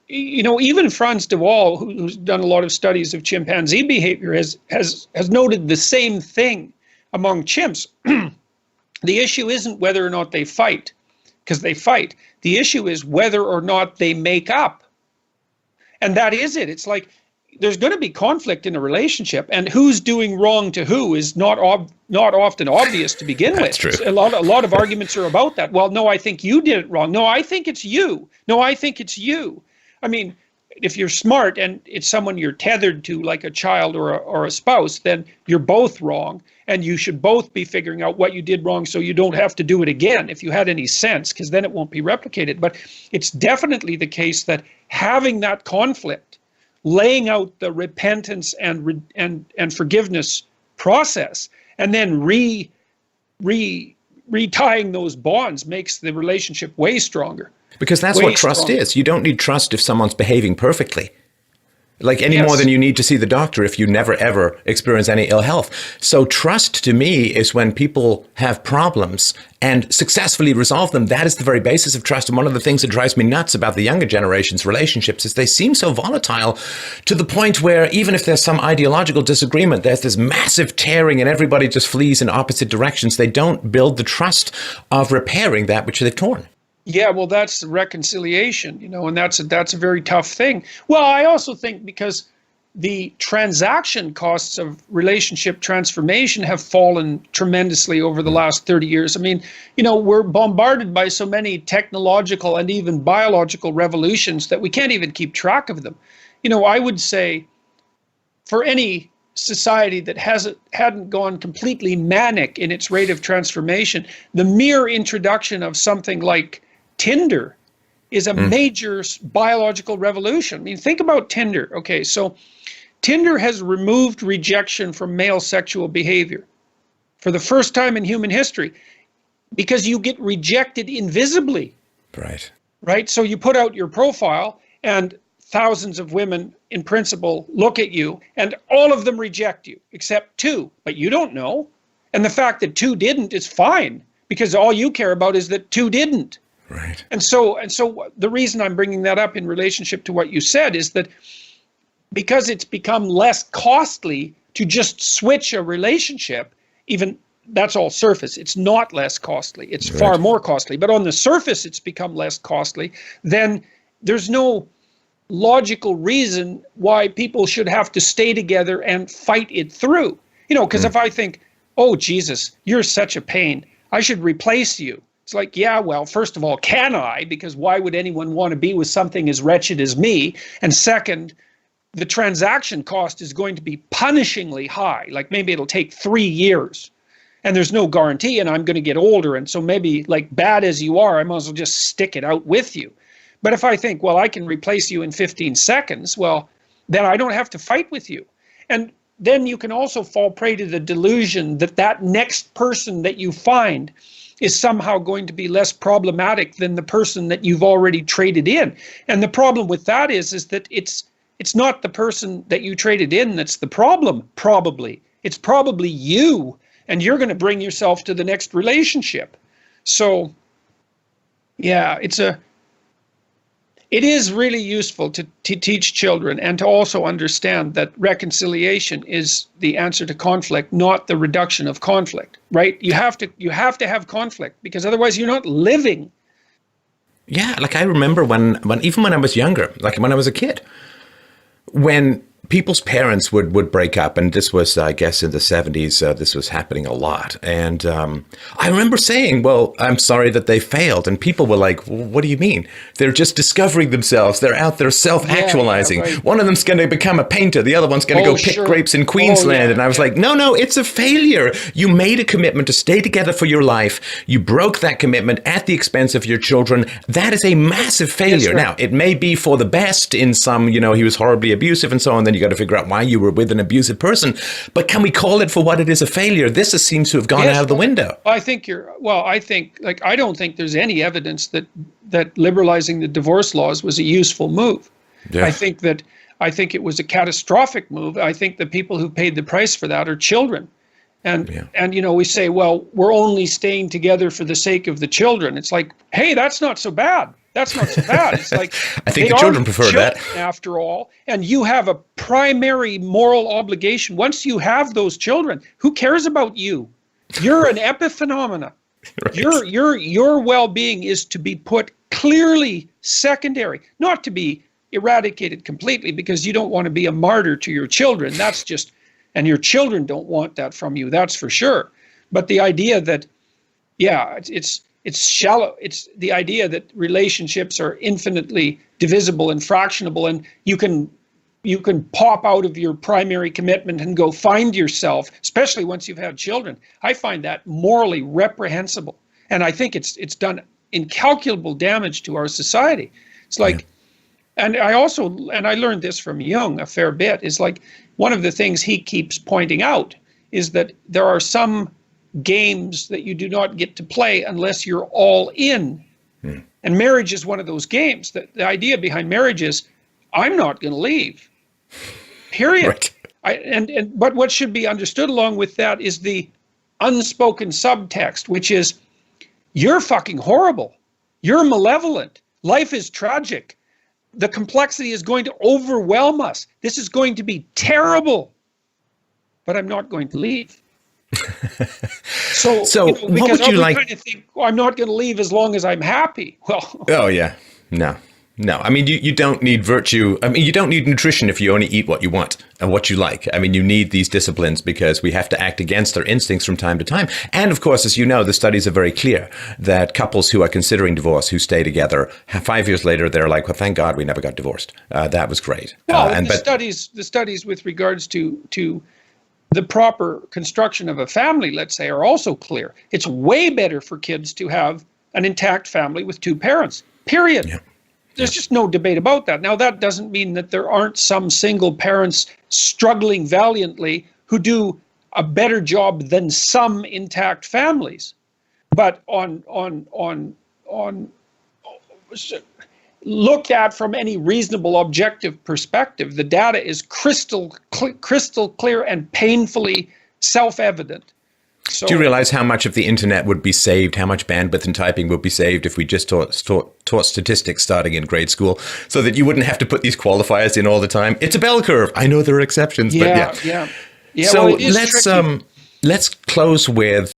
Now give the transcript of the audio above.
even Franz de Waal, who's done a lot of studies of chimpanzee behavior, has noted the same thing among chimps. The issue isn't whether or not they fight, because they fight. The issue is whether or not they make up. And that is it. It's like there's going to be conflict in a relationship, and who's doing wrong to who is not often obvious to begin with. True. A lot of arguments are about that. Well, no, I think you did it wrong. No, I think it's you. No, I think it's you. I mean, if you're smart and it's someone you're tethered to, like a child or a spouse, then you're both wrong, and you should both be figuring out what you did wrong so you don't have to do it again, if you had any sense, because then it won't be replicated. But it's definitely the case that having that conflict, laying out the repentance and forgiveness process, and then retying those bonds makes the relationship way stronger. Because that's what trust is. You don't need trust if someone's behaving perfectly. Like any more than you need to see the doctor if you never, ever experience any ill health. So trust to me is when people have problems and successfully resolve them. That is the very basis of trust. And one of the things that drives me nuts about the younger generation's relationships is they seem so volatile to the point where even if there's some ideological disagreement, there's this massive tearing and everybody just flees in opposite directions. They don't build the trust of repairing that which they've torn. Yeah, well, that's reconciliation, and that's a very tough thing. Well, I also think because the transaction costs of relationship transformation have fallen tremendously over the last 30 years. I mean, we're bombarded by so many technological and even biological revolutions that we can't even keep track of them. I would say for any society that hadn't gone completely manic in its rate of transformation, the mere introduction of something like Tinder is a major biological revolution. I mean, think about Tinder. Okay, so Tinder has removed rejection from male sexual behavior for the first time in human history, because you get rejected invisibly. Right? So you put out your profile and thousands of women in principle look at you and all of them reject you except two, but you don't know. And the fact that two didn't is fine, because all you care about is that two didn't. Right. And so the reason I'm bringing that up in relationship to what you said is that because it's become less costly to just switch a relationship, even that's all surface. It's not less costly. It's far more costly. But on the surface, it's become less costly. Then there's no logical reason why people should have to stay together and fight it through. Because if I think, oh, Jesus, you're such a pain, I should replace you. It's like, yeah, well, first of all, can I? Because why would anyone want to be with something as wretched as me? And second, the transaction cost is going to be punishingly high. Like maybe it'll take 3 years and there's no guarantee, and I'm going to get older. And so maybe, like, bad as you are, I might as well just stick it out with you. But if I think, well, I can replace you in 15 seconds, well, then I don't have to fight with you. And then you can also fall prey to the delusion that that next person that you find is somehow going to be less problematic than the person that you've already traded in. And the problem with that is that it's not the person that you traded in that's the problem, probably. It's probably you, and you're going to bring yourself to the next relationship. So, yeah, it is really useful to teach children and to also understand that reconciliation is the answer to conflict, not the reduction of conflict, right? You have to have conflict, because otherwise you're not living. Yeah, like I remember when even when I was younger, like when I was a kid, when people's parents would break up, and this was, I guess, in the 70s, this was happening a lot. And I remember saying, well, I'm sorry that they failed. And people were like, what do you mean? They're just discovering themselves. They're out there self-actualizing. Yeah, right. One of them's going to become a painter. The other one's going to go pick grapes in Queensland. And I was like, no, it's a failure. You made a commitment to stay together for your life. You broke that commitment at the expense of your children. That is a massive failure. Right. Now, it may be for the best in some, he was horribly abusive and so on. Then you got to figure out why you were with an abusive person. But can we call it for what it is, a failure? This seems to have gone out of the window. I don't think there's any evidence that liberalizing the divorce laws was a useful move. Yeah. I think it was a catastrophic move. I think the people who paid the price for that are children. And we say, well, we're only staying together for the sake of the children. It's like, hey, that's not so bad. That's not so bad. It's like I think they the are children prefer that. after all, and you have a primary moral obligation. Once you have those children, who cares about you? You're an epiphenomena. Right. Your well-being is to be put clearly secondary, not to be eradicated completely, because you don't want to be a martyr to your children. That's just, and your children don't want that from you. That's for sure. But the idea that, yeah, it's shallow. It's the idea that relationships are infinitely divisible and fractionable, and you can pop out of your primary commitment and go find yourself, especially once you've had children. I find that morally reprehensible, and I think it's done incalculable damage to our society. It's like, and I learned this from Jung a fair bit, is like one of the things he keeps pointing out is that there are some games that you do not get to play unless you're all in. And marriage is one of those games. The idea behind marriage is, I'm not going to leave. Period. Right. But what should be understood along with that is the unspoken subtext, which is, you're fucking horrible. You're malevolent. Life is tragic. The complexity is going to overwhelm us. This is going to be terrible. But I'm not going to leave. So what would you like? Kind of think, I'm not going to leave as long as I'm happy. Well, oh yeah, no. I mean, you don't need virtue. I mean, you don't need nutrition if you only eat what you want and what you like. I mean, you need these disciplines because we have to act against our instincts from time to time. And of course, as you know, the studies are very clear that couples who are considering divorce, who stay together, 5 years later, they're like, well, thank God we never got divorced. That was great. Well, the studies with regards to the proper construction of a family, let's say, are also clear. It's way better for kids to have an intact family with two parents, period. Yeah. There's just no debate about that. Now, that doesn't mean that there aren't some single parents struggling valiantly who do a better job than some intact families. But looked at from any reasonable objective perspective, the data is crystal clear and painfully self-evident. So, do you realize how much of the internet would be saved, how much bandwidth and typing would be saved if we just taught statistics starting in grade school so that you wouldn't have to put these qualifiers in all the time? It's a bell curve. I know there are exceptions, but yeah. Yeah. So well, let's close with